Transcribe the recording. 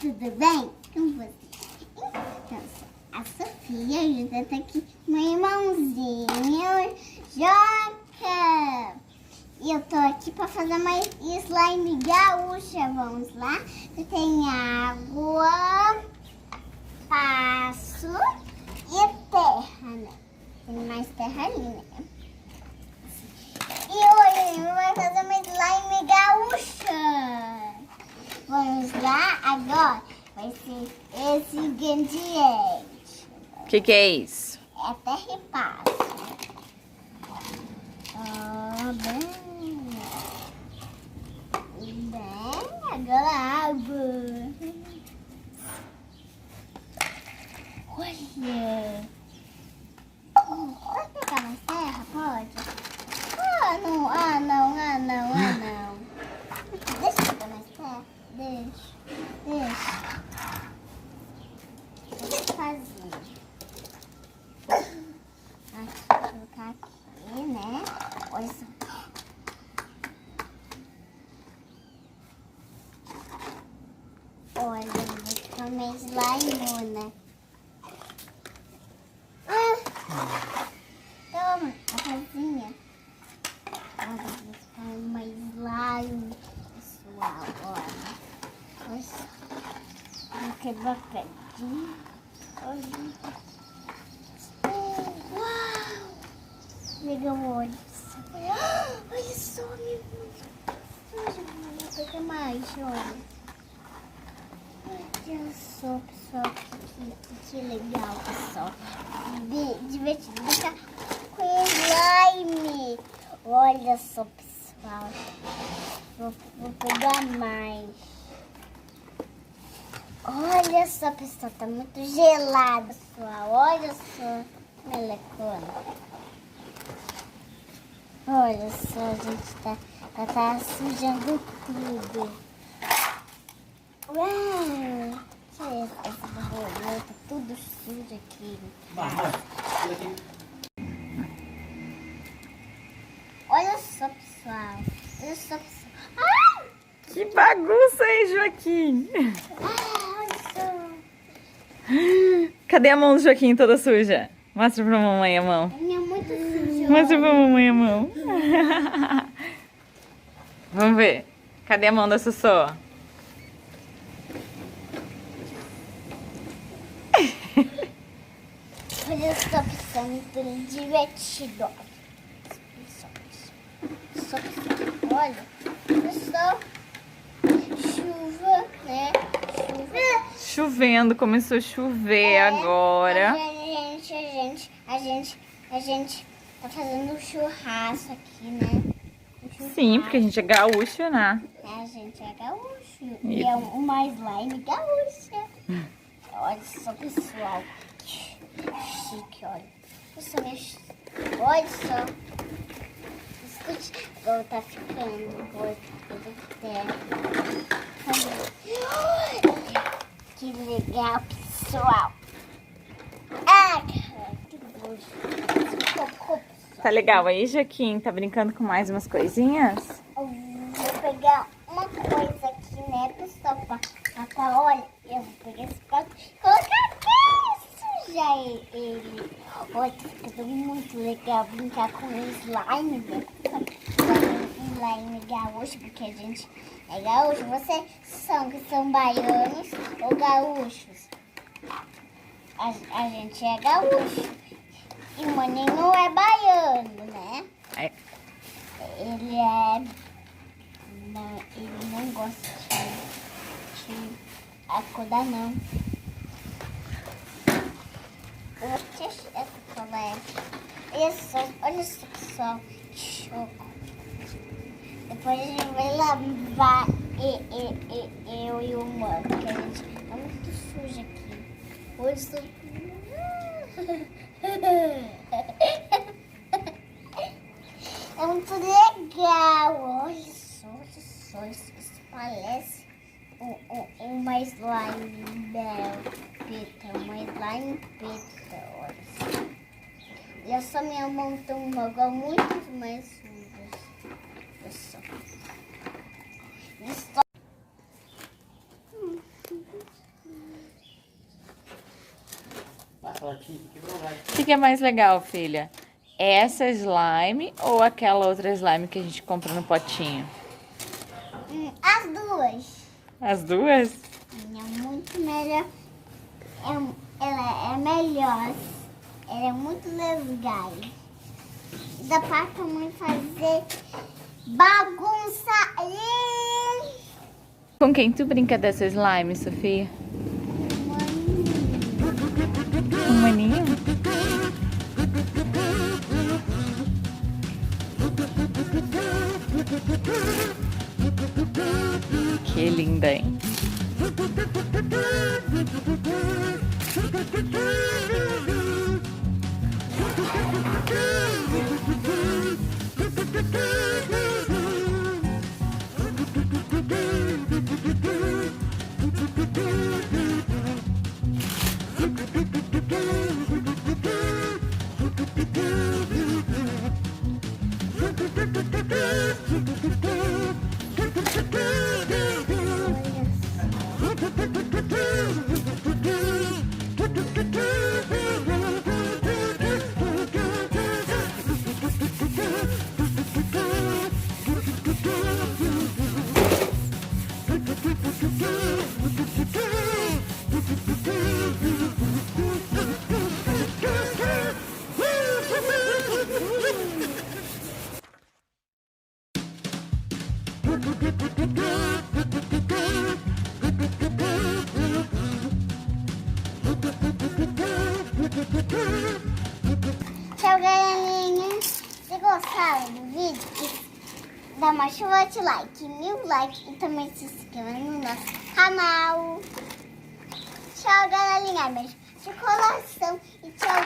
tudo bem com você? Então, a Sofia ajuda tá aqui meu irmãozinho, Joaquim. E eu tô aqui para fazer uma slime gaúcha. Vamos lá. Tem água, passo e terra, né? Tem mais terra ali, né? E hoje a gente vai fazer uma slime gaúcha. Vamos lá, agora vai ser esse ingrediente. O que é isso? É terra e passo. Bem, agora água. Olha. Pode pegar mais terra? Pode? Não. Deixa eu pegar mais terra. Deixa. Deixa eu fazer. Vou colocar aqui, né? Olha só. Olha, vou ficar meio slaimona. Toma, a casinha. Olha, vou ficar uma slime, pessoal. Olha só. Vou quebrar pedinho. Olha. Uau! Mega o olho. Olha só, meu Deus. Vou pegar mais, olha. Olha só, pessoal. Que legal, pessoal. Divertido brincar com slime. Olha só, pessoal. Vou pegar mais. Olha só, pessoal. Tá muito gelado, pessoal. Olha só. Melecona. Olha só, a gente tá sujando tudo. Uau! Olha essa borboleta, tá tudo sujo aqui. Olha só, pessoal. Olha só, pessoal. Ai! Que bagunça aí, Joaquim! Olha só. Cadê a mão do Joaquim toda suja? Mostra pra mamãe a mão. A minha é muito suja. Mostra pra mamãe a mão. Vamos ver. Cadê a mão da Sossô? Olha só, pessoal, muito divertido. Só, pessoal, olha só. Chuva, né? Chovendo, começou a chover agora. A gente tá fazendo um churrasco aqui, né? Sim, porque a gente é gaúcho, né? A gente é gaúcho. E é uma slime gaúcha. Olha só, pessoal. Chique, olha. Olha só. Escute como tá ficando. Olha que legal, pessoal. Ah, cara, que gosto. Tá legal aí, Joaquim? Tá brincando com mais umas coisinhas? Eu vou pegar uma coisa aqui, né, pessoal? Olha, eu vou pegar esse prato e colocar aqui, sujar ele. Olha, tá ficando muito legal brincar com slime, né? Slime gaúcho, porque a gente é gaúcho. Vocês são baianos ou gaúchos? A gente é gaúcho. E o maninho não é baiano, né? É. Ele não gosta de acordar, não. Essa colégio. Olha só, pessoal. Choco. Depois a gente vai lavar eu e o mano, porque a gente tá muito sujo aqui. Olha só. É muito legal. Olha só, isso parece uma slime preta, uma slime preta, olha só. E essa minha mão tem um bagulho muito mais sujas. Olha só. Isso. O que é mais legal, filha? Essa slime ou aquela outra slime que a gente compra no potinho? As duas. As duas? É muito melhor. Ela é melhor. Ela é muito legal. Dá pra também fazer bagunça. Com quem tu brinca dessa slime, Sofia? Com o maninho? Que linda, hein? Tchau, galerinha. Se gostaram do vídeo, dá uma chuva de like, 1000 likes e também se inscreva no nosso canal. Tchau, galerinha. Beijo de coração e tchau.